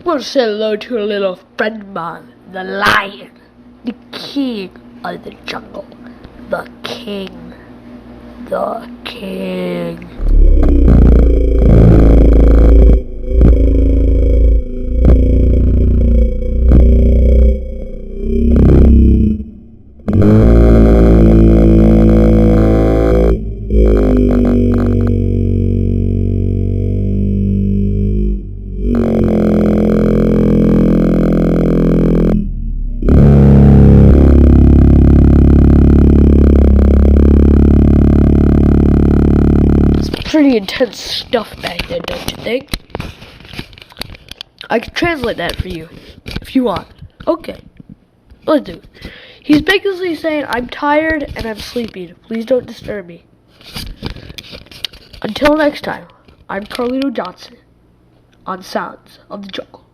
We'll say hello to a little friend of mine, the lion, the king of the jungle, the king, the king. Pretty intense stuff back there, don't you think? I can translate that for you, if you want. Okay, let's do it. He's basically saying, I'm tired and I'm sleeping. Please don't disturb me. Until next time, I'm Carleto Johnson on Sounds of the Jungle.